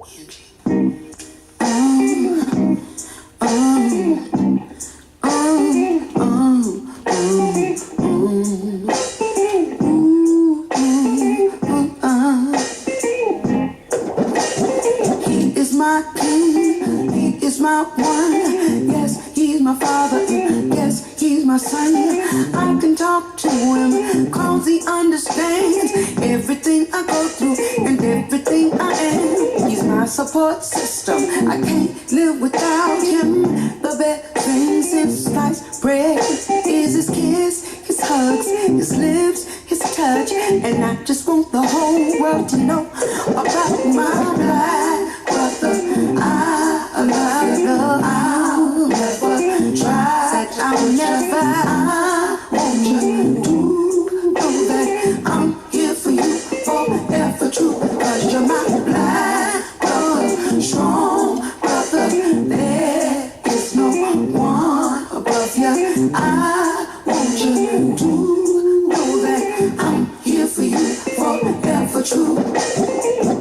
He is my king, he is my one. Yes, he's my father, and yes, he's my son. I can talk to him, cause he understands everything I go through and everything I am. He's my support system, I can't live without him. The best thing since sliced bread is his kiss, his hugs, his lips, his touch. And I just want the whole world to know about my black brother. I love, I'll never try, said I'll never, I want you to know that I'm here for you forever true. Cause you're my black brother, strong brother, there is no one above you. I want you to know that I'm here for you forever true.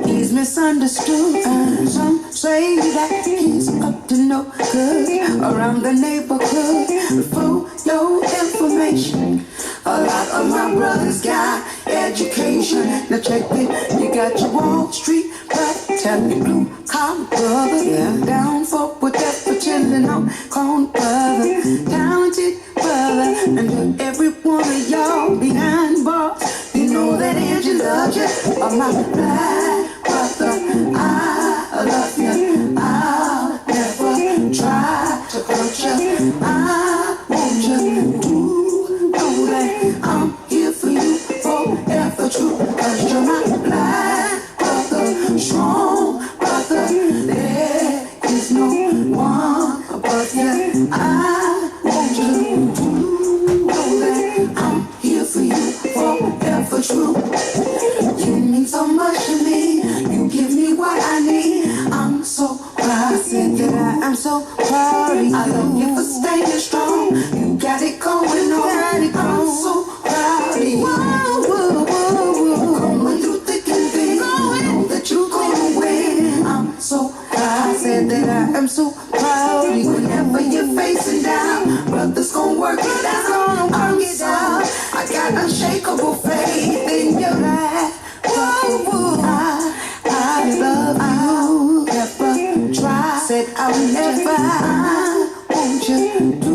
He's misunderstood, some say that he's up to no good around the neighborhood. For your information, a lot of my brothers got education. Now check it, you got your Wall Street brother, tell me blue collar brother, yeah, down for whatever, chillin' on corn brother, talented brother, and to every one of y'all behind bars, you know that Angie loves you. Oh my black brother, I love you. I'll never try to hurt you. I want you to know that I'm here for you forever true. Cause you're my black brother, strong brother, there is no one above you. I want you to know that I'm here for you forever true. You mean so much to me, you give me what I need. I'm so proud, I said that I am so proud of you. I love you for staying strong, you got it going on. I'm so proud of you. Whoa, whoa, whoa, whoa. Going through thick and thin, know that you're gonna win. I'm so proud, I said that I am so proud of you. Whenever you're facing down, brother's gonna work it out. I'm so, I got unshakable faith in your life. Whoa, whoa. I love you. I'll never try, said I'll never. I want you to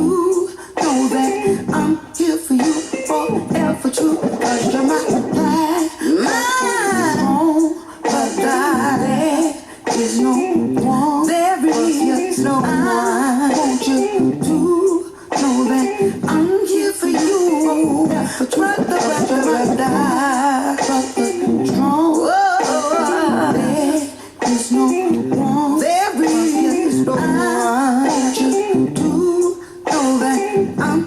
know that I'm here for you forever true. Cause you're my life, my own brother. There is no one, there is no one. I want you to know that I'm here for you forever true. Brother, strong. There is no one, there is no one. I want you to know that I'm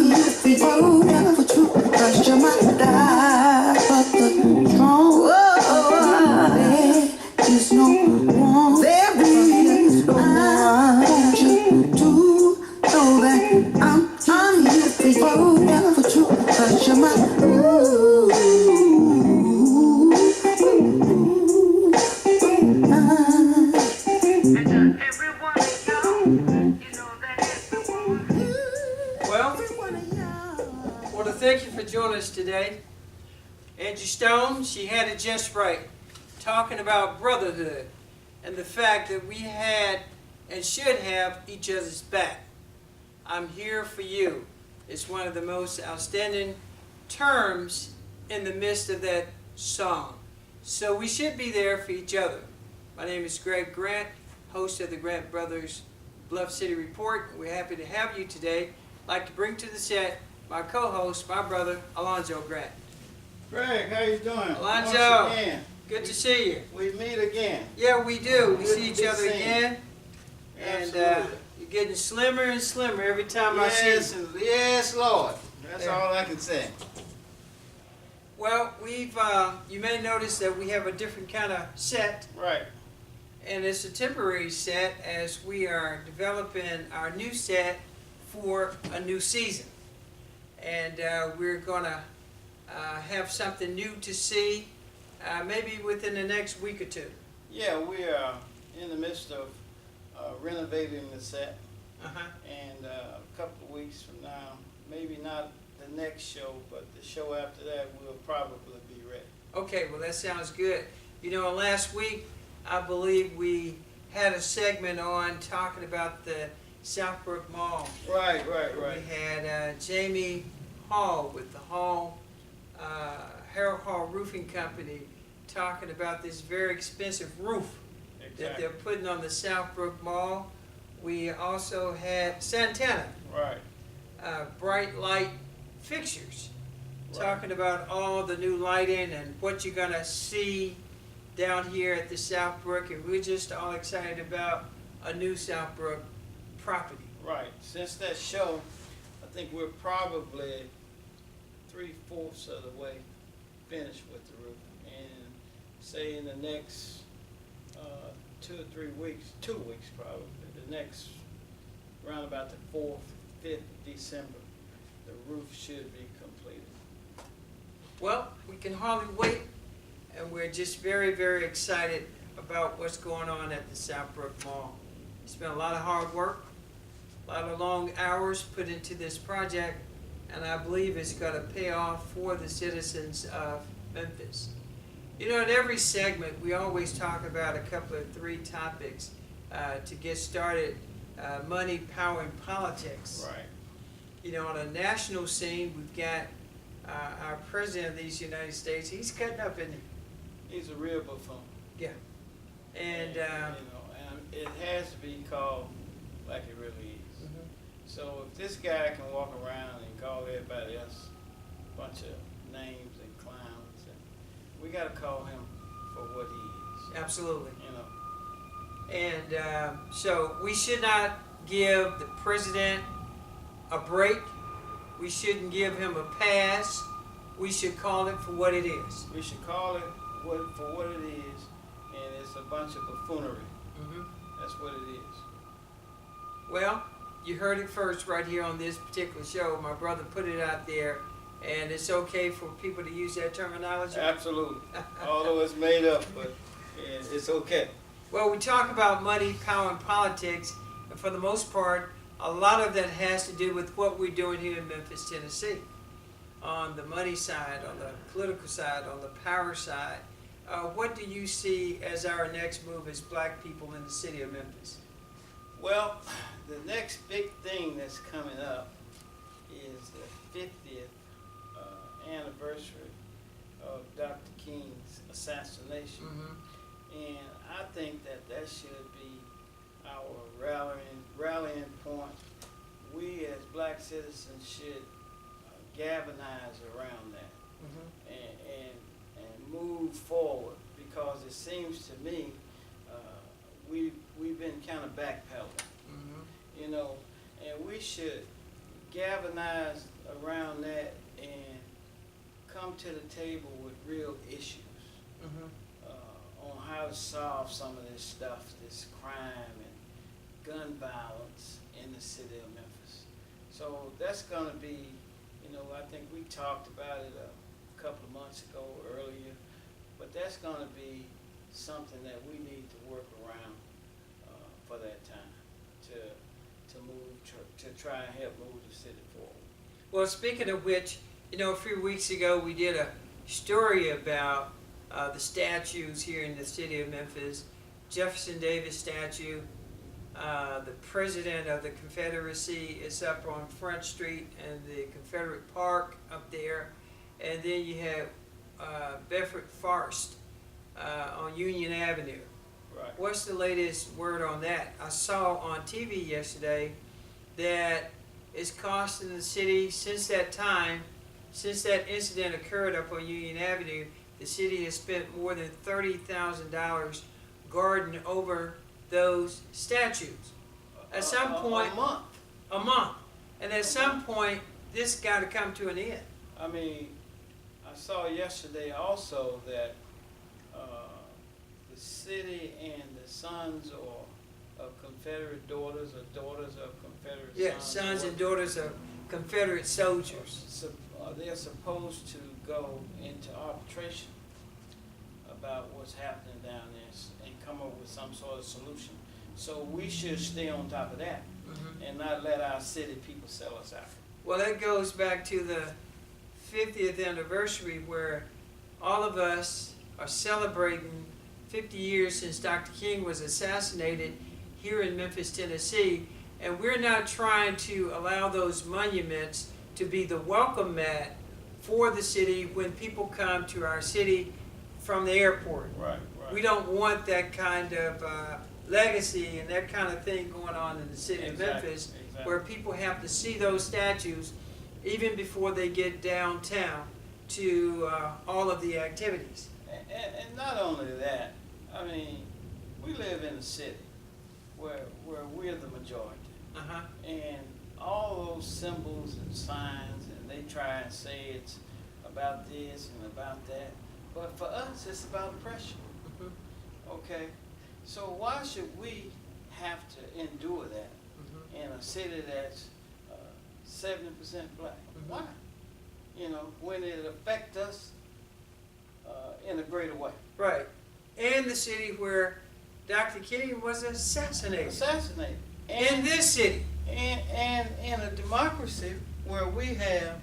here for you forever true. Cause you're my brother, strong. There is no one, there is no one. I want you to know that I'm here for you forever true. Cause you're my Thank you for joining us today. Angie Stone, she had it just right, talking about brotherhood and the fact that we had and should have each other's back. I'm here for you. It's one of the most outstanding terms in the midst of that song. So we should be there for each other. My name is Greg Grant, host of the Grant Brothers Bluff City Report. We're happy to have you today. I'd like to bring to the set my co-host, my brother, Alonzo Grant. Greg, how you doing? Alonzo, once again, good to see you. we meet again. Yeah, we do. We Good see to each be other seen. again. And Absolutely. you're getting slimmer and slimmer every time I see Yes, you. yes, Lord. That's Yeah. all I can say. Well, you may notice that we have a different kind of set, Right. and it's a temporary set as we are developing our new set for a new season. And we're going to have something new to see maybe within the next week or two. Yeah, we are in the midst of renovating the set, Uh-huh. and a couple of weeks from now, maybe not the next show, but the show after that, we'll probably be ready. Okay, well, that sounds good. You know, last week, I believe we had a segment on talking about the Southbrook Mall. Right. We had Jamie Hall with the Harold Hall Roofing Company talking about this very expensive roof that Exactly. they're putting on the Southbrook Mall. We also had Santana, Right. bright light fixtures, Right. talking about all the new lighting and what you're gonna see down here at the Southbrook, and we're just all excited about a new Southbrook property. Right. Since that show, I think we're probably 3/4 of the way finished with the roof, and say in the next 2 or 3 weeks, 2 weeks probably, the next around about the 4th, 5th of December, the roof should be completed. Well, we can hardly wait, and we're just very, very excited about what's going on at the Southbrook Mall. It's been a lot of hard work, a lot of long hours put into this project, and I believe it's going to pay off for the citizens of Memphis. You know, in every segment, we always talk about a couple of 3 topics to get started. Money, power, and politics. Right. You know, on a national scene, we've got our president of these United States. He's cutting up, isn't he? He's a real buffoon. Yeah. And you know, and it has to be called like it really is. Mhm. So if this guy can walk around and call everybody else a bunch of names and clowns, and we got to call him for what he is. Absolutely. You know. And so we should not give the president a break. We shouldn't give him a pass. We should call it for what it is. We should call it for what it is, and it's a bunch of buffoonery. Mhm. That's what it is. Well, you heard it first right here on this particular show. My brother put it out there, and it's okay for people to use that terminology. Absolutely. Although it's made up, but it's okay. Well, we talk about money, power, and politics, and for the most part, a lot of that has to do with what we're doing here in Memphis, Tennessee. On the money side, on the political side, on the power side, what do you see as our next move as black people in the city of Memphis? Well, the next big thing that's coming up is the 50th anniversary of Dr. King's assassination. Mm-hmm. And I think that should be our rallying point. We as black citizens should galvanize around that Mm-hmm. and move forward, because it seems to me we've been kind of backpedaling, Mm-hmm. you know, and we should galvanize around that and come to the table with real issues Mm-hmm. on how to solve some of this stuff, this crime and gun violence in the city of Memphis. So that's going to be, you know, I think we talked about it a couple of months ago earlier, but that's going to be something that we need to work around for that time to move, to try and help move the city forward. Well, speaking of which, you know, a few weeks ago we did a story about the statues here in the city of Memphis. Jefferson Davis statue, the president of the Confederacy is up on Front Street and the Confederate Park up there. And then you have Bedford Forrest on Union Avenue. Right. What's the latest word on that? I saw on TV yesterday that it's costing the city, since that time, since that incident occurred up on Union Avenue, the city has spent more than $30,000 guarding over those statues. At some point, a month. a month. And at some point, this got to come to an end. I mean, I saw yesterday also that the city and the sons of Confederate daughters or daughters of Confederate Yes, sons and daughters of Confederate soldiers. they're supposed to go into arbitration about what's what's happening down there and come up with some sort of solution. So we should stay on top of that and not let our city people sell us out. Well, that goes back to the 50th anniversary where all of us are celebrating 50 years since Dr. King was assassinated here in Memphis, Tennessee, and we're not trying to allow those monuments to be the welcome mat for the city when people come to our city from the airport. Right. We don't want that kind of legacy and that kind of thing going on in the city of Memphis, where people have to see those statues even before they get downtown to all of the activities. And not only that, I mean, we live in a city where we're the majority. And all those symbols and signs, and they try and say it's about this and about that. But for us, it's about oppression. Okay? So why should we have to endure that in a city that's 70% black? Why? You know, when it affects us in a greater way. Right. And the city where Dr. King was assassinated. In this city. And in a democracy where we have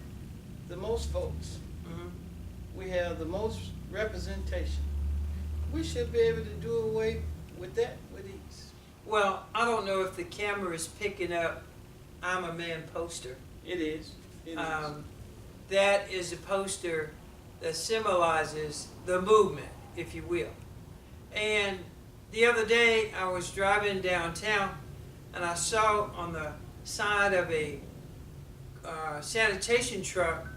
the most votes, we have the most representation, we should be able to do away with that with ease. Well, I don't know if the camera is picking up "I'm a Man" poster. It is. That is a poster that symbolizes the movement, if you will. And the other day I was driving downtown and I saw on the side of a sanitation truck,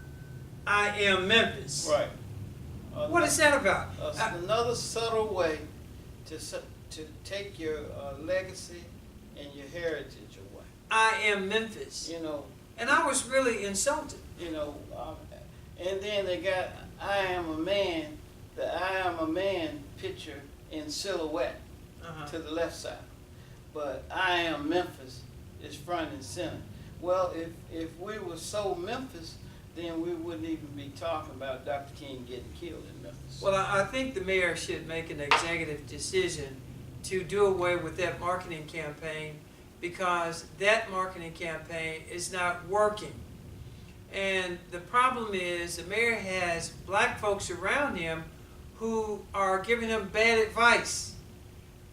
"I am Memphis." Right. What is that about? Another subtle way to take your legacy and your heritage away. I am Memphis. You know. And I was really insulted. You know, and then they got "I am a man," the "I am a man" picture in silhouette to the left side. But "I am Memphis" is front and center. Well, if we were so Memphis, then we wouldn't even be talking about Dr. King getting killed in Memphis. Well, I think the mayor should make an executive decision to do away with that marketing campaign, because that marketing campaign is not working. And the problem is the mayor has black folks around him who are giving him bad advice.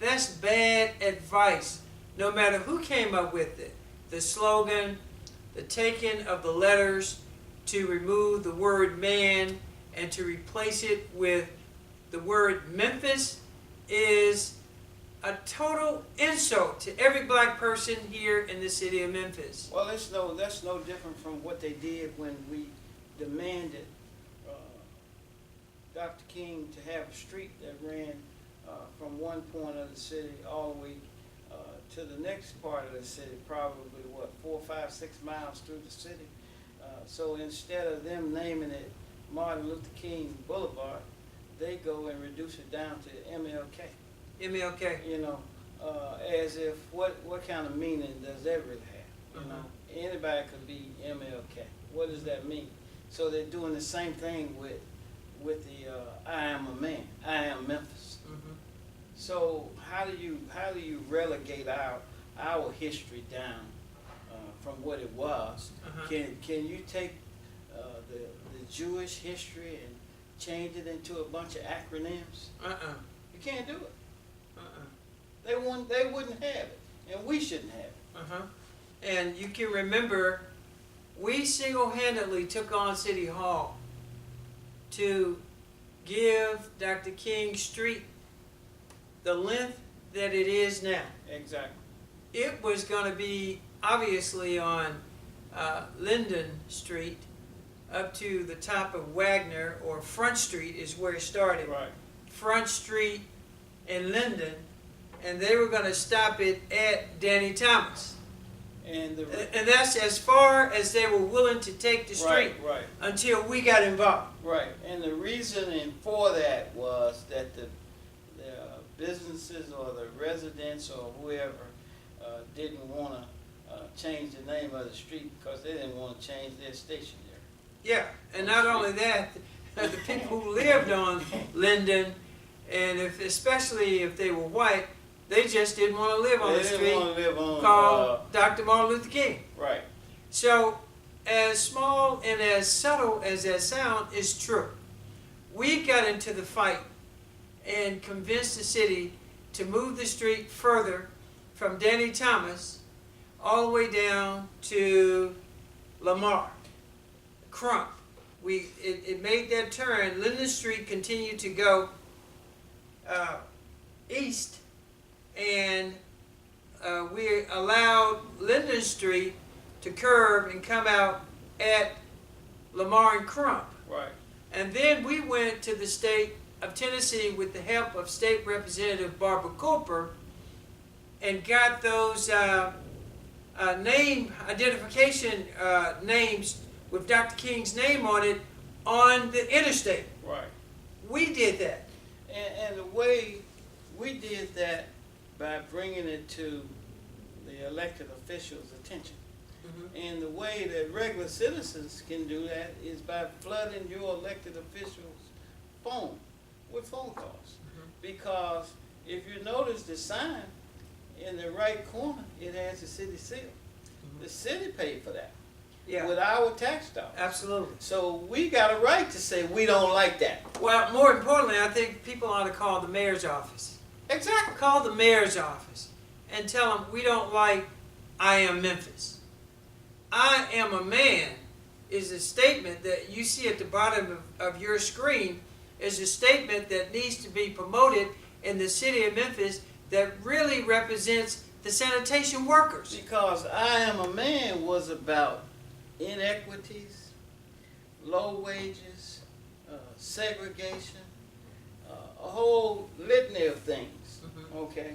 That's bad advice, no matter who came up with it. The slogan, the taking of the letters to remove the word "man" and to replace it with the word "Memphis" is a total insult to every black person here in the city of Memphis. Well, that's no different from what they did when we demanded Dr. King to have a street that ran from one point of the city all the way to the next part of the city, probably 4, 5, 6 miles through the city. So instead of them naming it Martin Luther King Boulevard, they go and reduce it down to MLK. MLK. You know, as if what kind of meaning does that really have? You know, anybody could be MLK. What does that mean? So they're doing the same thing with the "I am a man," "I am Memphis." So how do you relegate our history down from what it was? Can you take the Jewish history and change it into a bunch of acronyms? You can't do it. They wouldn't have it, and we shouldn't have it. And you can remember, we single-handedly took on City Hall to give Dr. King Street the length that it is now. Exactly. It was going to be obviously on Linden Street up to the top of Wagner, or Front Street is where it started. Right. Front Street and Linden, and they were going to stop it at Danny Thomas. And that's as far as they were willing to take the street, right. Until we got involved. Right, and the reasoning for that was that the businesses or the residents or whoever didn't want to change the name of the street because they didn't want to change their station there. Yeah, and not only that, the people who lived on Linden And especially if they were white, they just didn't want to live on They the didn't street want to live on. called Dr. Martin Luther King. Right. So, as small and as subtle as that sound is true, we got into the fight and convinced the city to move the street further from Danny Thomas all the way down to Lamar, Crump. It made that turn. Linden Street continued to go east, and we allowed Linden Street to curve and come out at Lamar and Crump. Right. And then we went to the state of Tennessee with the help of State Representative Barbara Cooper and got those name identification names with Dr. King's name on it on the interstate. Right. We did that. And the way we did that by bringing it to the elected officials' attention. And the way that regular citizens can do that is by flooding your elected officials' phone with phone calls. Because if you notice the sign in the right corner, it has the city seal. The city paid for that with our tax dollars. Absolutely. So we got a right to say we don't like that. Well, more importantly, I think people ought to call the mayor's office. Exactly. Call the mayor's office and tell them we don't like I am Memphis. I am a man is a statement that you see at the bottom of your screen, is a statement that needs to be promoted in the city of Memphis that really represents the sanitation workers. Because I am a man was about inequities, low wages, segregation, a whole litany of things, okay,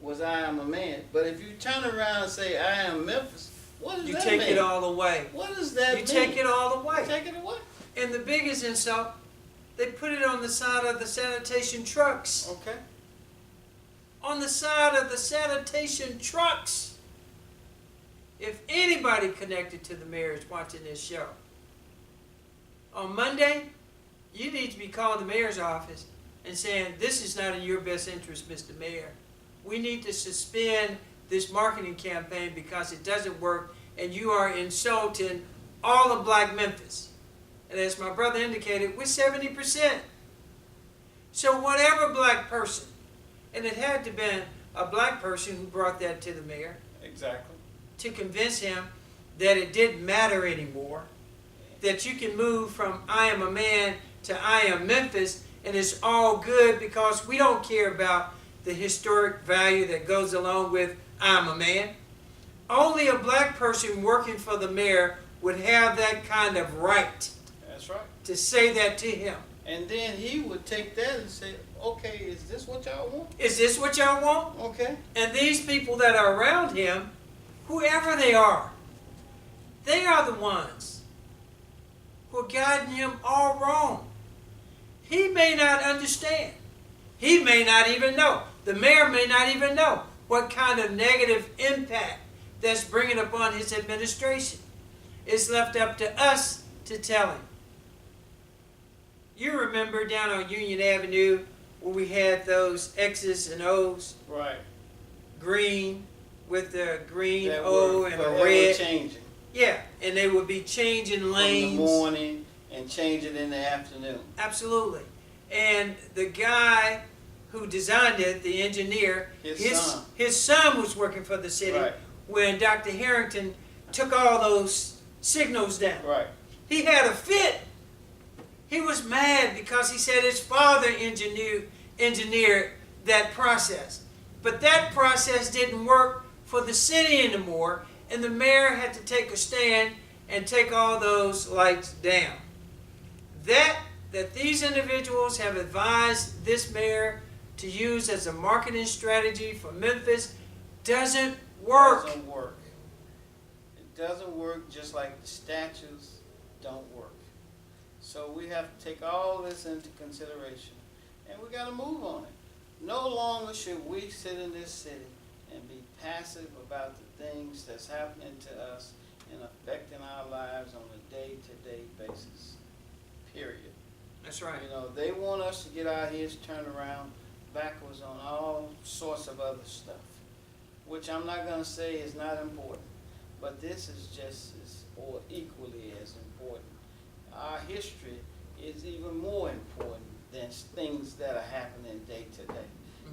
was I am a man. But if you turn around and say I am Memphis, what does You that take mean? it all away. What does that You mean? take it all away. Take it away. And the biggest insult, they put it on the side of the sanitation trucks. Okay. On the side of the sanitation trucks. If anybody connected to the mayor is watching this show, on Monday, you need to be calling the mayor's office and saying, this is not in your best interest, Mr. Mayor. We need to suspend this marketing campaign because it doesn't work and you are insulting all of Black Memphis. And as my brother indicated, we're 70%. So whatever Black person, and it had to have been a Black person who brought that to the mayor. Exactly. To convince him that it didn't matter anymore, that you can move from I am a man to I am Memphis, and it's all good because we don't care about the historic value that goes along with I'm a man. Only a Black person working for the mayor would have that kind of right. That's right. To say that to him. And then he would take that and say, okay, is this what y'all want? Is this what y'all want? Okay. And these people that are around him, whoever they are the ones who are guiding him all wrong. He may not understand. He may not even know. The mayor may not even know what kind of negative impact that's bringing upon his administration. It's left up to us to tell him. You remember down on Union Avenue where we had those X's and O's? Right. Green with the green That O were and a forever red. changing. Yeah, and they would be changing lanes. In the morning and change it in the afternoon. Absolutely. And the guy who designed it, the engineer, his son was working for the city when Dr. Harrington took all those signals down. Right. He had a fit. He was mad because he said his father engineered that process. But that process didn't work for the city anymore, and the mayor had to take a stand and take all those lights down. That these individuals have advised this mayor to use as a marketing strategy for Memphis doesn't work. It doesn't work. It doesn't work, just like the statutes don't work. So we have to take all this into consideration, and we got to move on it. No longer should we sit in this city and be passive about the things that's happening to us and affecting our lives on a day-to-day basis, period. That's right. You know, they want us to get our heads turned around backwards on all sorts of other stuff, which I'm not going to say is not important, but this is just as or equally as important. Our history is even more important than things that are happening day to day.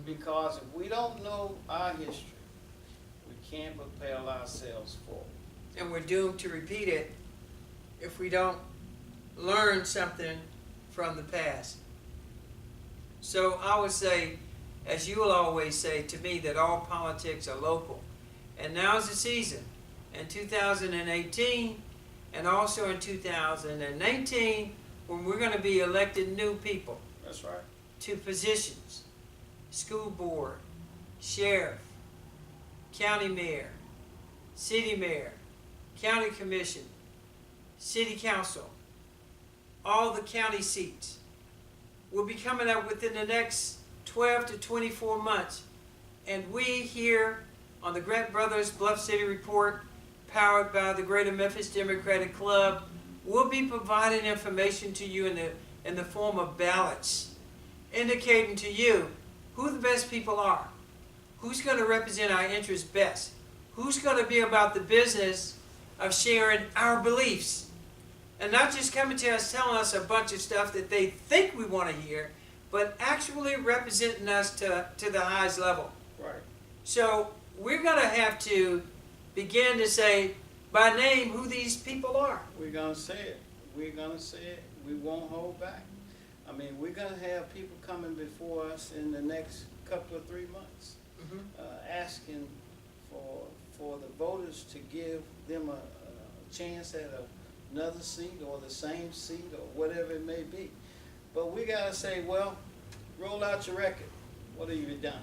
Because if we don't know our history, we can't propel ourselves forward. And we're doomed to repeat it if we don't learn something from the past. So I would say, as you will always say to me, that all politics are local. And now's the season. In 2018 and also in 2019, when we're going to be elected new people. That's right. To positions: school board, sheriff, county mayor, city mayor, county commission, city council, all the county seats will be coming up within the next 12 to 24 months. And we here on the Grant Brothers Bluff City Report, powered by the Greater Memphis Democratic Club, will be providing information to you in the form of ballots, indicating to you who the best people are, who's going to represent our interests best, who's going to be about the business of sharing our beliefs, and not just coming to us telling us a bunch of stuff that they think we want to hear, but actually representing us to the highest level. Right. So we're going to have to begin to say by name who these people are. We're going to say it. We're going to say it. We won't hold back. I mean, we're going to have people coming before us in the next couple of 3 months, asking for the voters to give them a chance at another seat or the same seat or whatever it may be. But we got to say, well, roll out your record. What have you done?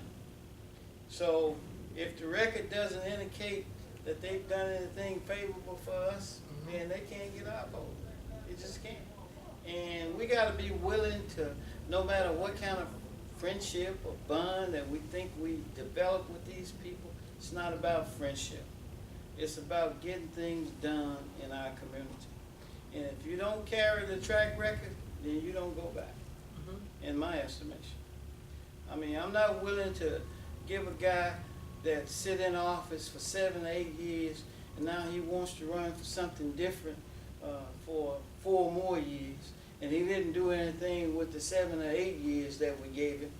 So if the record doesn't indicate that they've done anything favorable for us, then they can't get our vote. It just can't. And we got to be willing to, no matter what kind of friendship or bond that we think we develop with these people, it's not about friendship. It's about getting things done in our community. And if you don't carry the track record, then you don't go back, in my estimation. I mean, I'm not willing to give a guy that sit in office for 7 or 8 years, and now he wants to run for something different for 4 more years, and he didn't do anything with the 7 or 8 years that we gave him,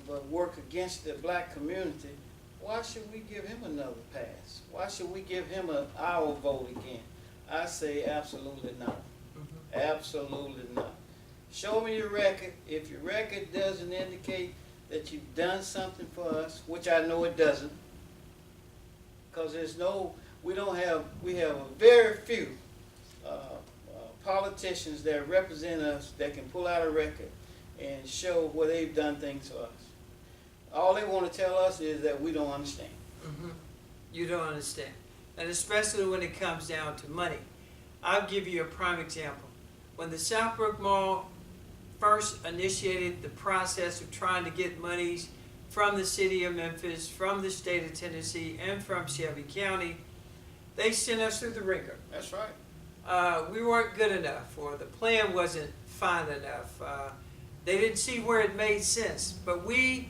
but work against the black community. Why should we give him another pass? Why should we give him our vote again? I say absolutely not. Absolutely not. Show me your record. If your record doesn't indicate that you've done something for us, which I know it doesn't, because we have a very few politicians that represent us that can pull out a record and show where they've done things for us. All they want to tell us is that we don't understand. You don't understand. And especially when it comes down to money. I'll give you a prime example. When the Southbrook Mall first initiated the process of trying to get monies from the city of Memphis, from the state of Tennessee, and from Shelby County, they sent us through the ringer. That's right. We weren't good enough, or the plan wasn't fine enough. They didn't see where it made sense. But we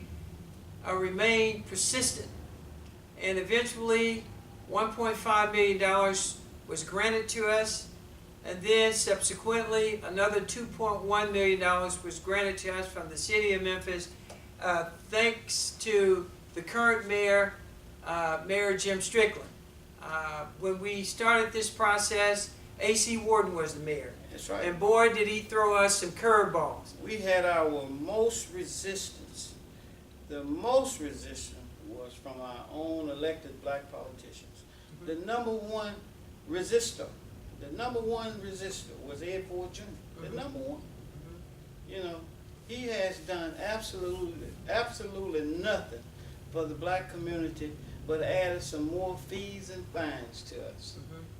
remained persistent. And eventually, $1.5 million was granted to us. And then subsequently, another $2.1 million was granted to us from the city of Memphis, thanks to the current mayor, Mayor Jim Strickland. When we started this process, A.C. Warden was the mayor. That's right. And boy, did he throw us some curveballs. We had our most resistance. The most resistance was from our own elected black politicians. The number one resistor was Ed Ford Jr. The number one. You know, he has done absolutely nothing for the black community but added some more fees and fines to us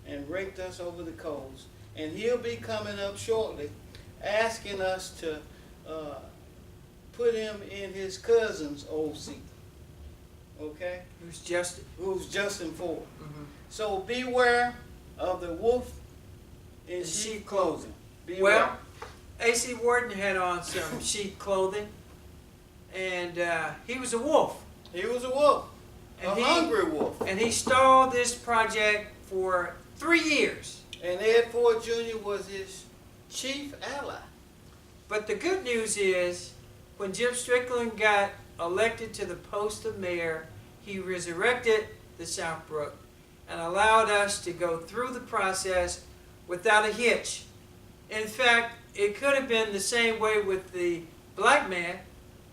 and raked us over the coals. And he'll be coming up shortly asking us to put him in his cousin's old seat. Okay? Who's Justin Ford. So beware of the wolf in sheep clothing. Beware. Well, A.C. Warden had on some sheep clothing, and he was a wolf. He was a wolf, And a hungry wolf. And he stalled this project for 3 years. And Ed Ford Jr. was his chief ally. But the good news is, when Jim Strickland got elected to the post of mayor, he resurrected the Southbrook and allowed us to go through the process without a hitch. In fact, it could have been the same way with the black man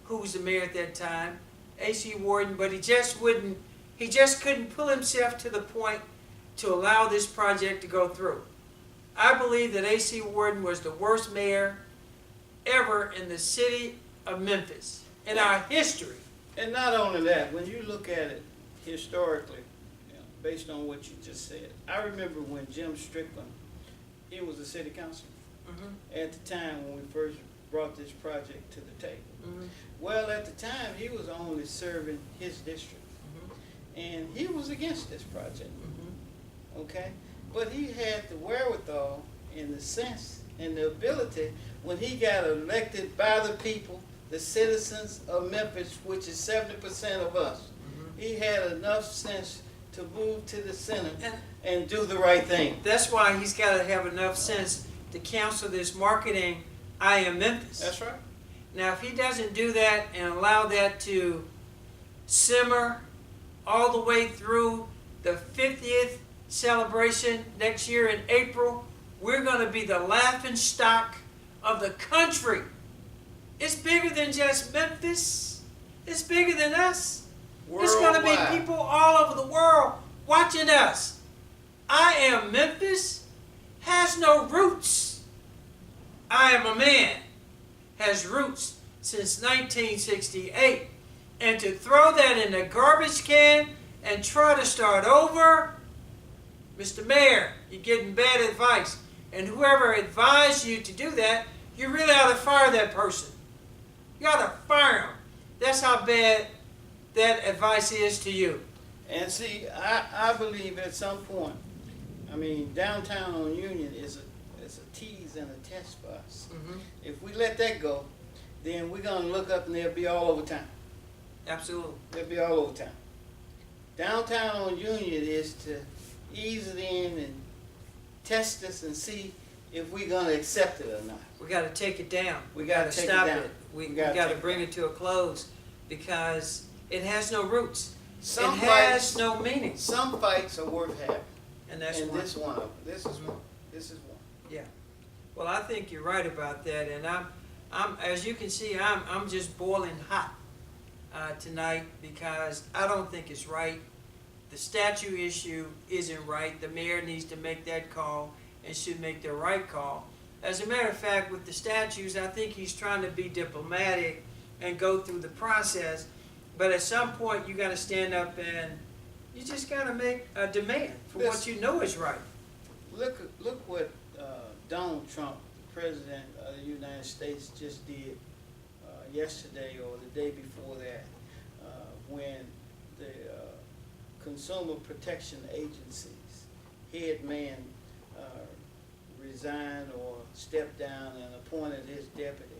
who was the mayor at that time, A.C. Warden, but he just couldn't pull himself to the point to allow this project to go through. I believe that A.C. Warden was the worst mayor ever in the city of Memphis, in our history. And not only that, when you look at it historically, based on what you just said, I remember when Jim Strickland, he was a city councilman at the time when we first brought this project to the table. Well, at the time, he was only serving his district, and he was against this project, okay? But he had the wherewithal and the sense and the ability when he got elected by the people, the citizens of Memphis, which is 70% of us. He had enough sense to move to the center and do the right thing. That's why he's got to have enough sense to counsel this marketing, I am Memphis. That's right. Now, if he doesn't do that and allow that to simmer all the way through the 50th celebration next year in April, we're going to be the laughing stock of the country. It's bigger than just Memphis. It's bigger than us. It's going to be people all over the world watching us. I am Memphis has no roots. I am a man has roots since 1968. And to throw that in the garbage can and try to start over, Mr. Mayor, you're getting bad advice. And whoever advised you to do that, you really ought to fire that person. You ought to fire him. That's how bad that advice is to you. And see, I believe at some point, I mean, downtown on Union is a tease and a test for us. If we let that go, then we're going to look up and they'll be all over town. Absolutely. They'll be all over town. Downtown on Union is to ease it in and test us and see if we're going to accept it or not. We got to take it down. We got to stop it down. it. We got to bring it to a close because it has no roots. It has no meaning. Some fights are worth having. And that's and one. this one of them. This is one. This is one. Yeah. Well, I think you're right about that, and I'm as you can see, I'm just boiling hot tonight because I don't think it's right. The statue issue isn't right. The mayor needs to make that call and should make the right call. As a matter of fact, with the statues, I think he's trying to be diplomatic and go through the process. But at some point, you got to stand up and you just got to make a demand for what you know is right. Look what Donald Trump, the President of the United States, just did yesterday or the day before that when the Consumer Protection Agency's head man resigned or stepped down and appointed his deputy.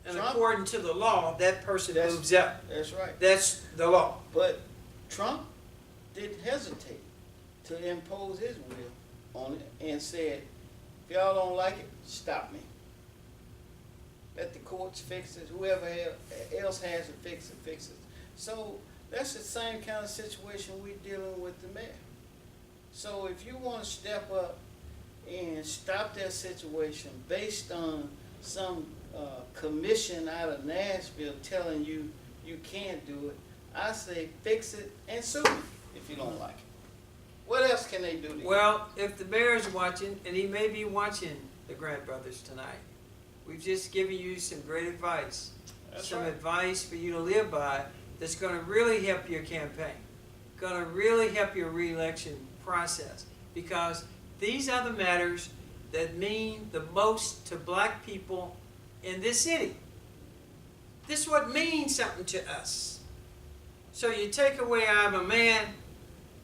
And Trump, according to the law, that person moves up. That's right. That's the law. But Trump didn't hesitate to impose his will on it and said, if y'all don't like it, stop me. Let the courts fix it. Whoever else has to fix it, fix it. So that's the same kind of situation we're dealing with the mayor. So if you want to step up and stop that situation based on some commission out of Nashville telling you you can't do it, I say fix it and sue me if you don't like it. What else can they do to you? Well, if the mayor is watching, and he may be watching the Grant Brothers tonight, we've just given you some great advice. That's some right. advice for you to live by that's going to really help your campaign, going to really help your re-election process, because these are the matters that mean the most to black people in this city. This is what means something to us. So you take away I'm a man,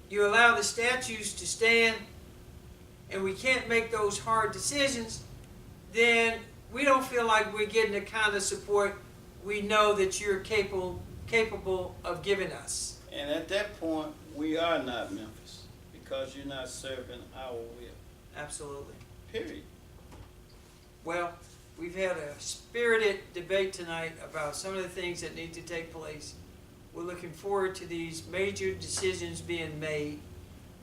you allow the statues to stand, and we can't make those hard decisions, then we don't feel like we're getting the kind of support we know that you're capable of giving us. And at that point, we are not Memphis because you're not serving our will. Absolutely. Period. Well, we've had a spirited debate tonight about some of the things that need to take place. We're looking forward to these major decisions being made.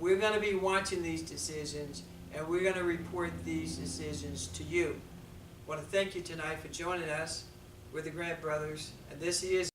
We're going to be watching these decisions, and we're going to report these decisions to you. I want to thank you tonight for joining us. We're the Grant Brothers, and this is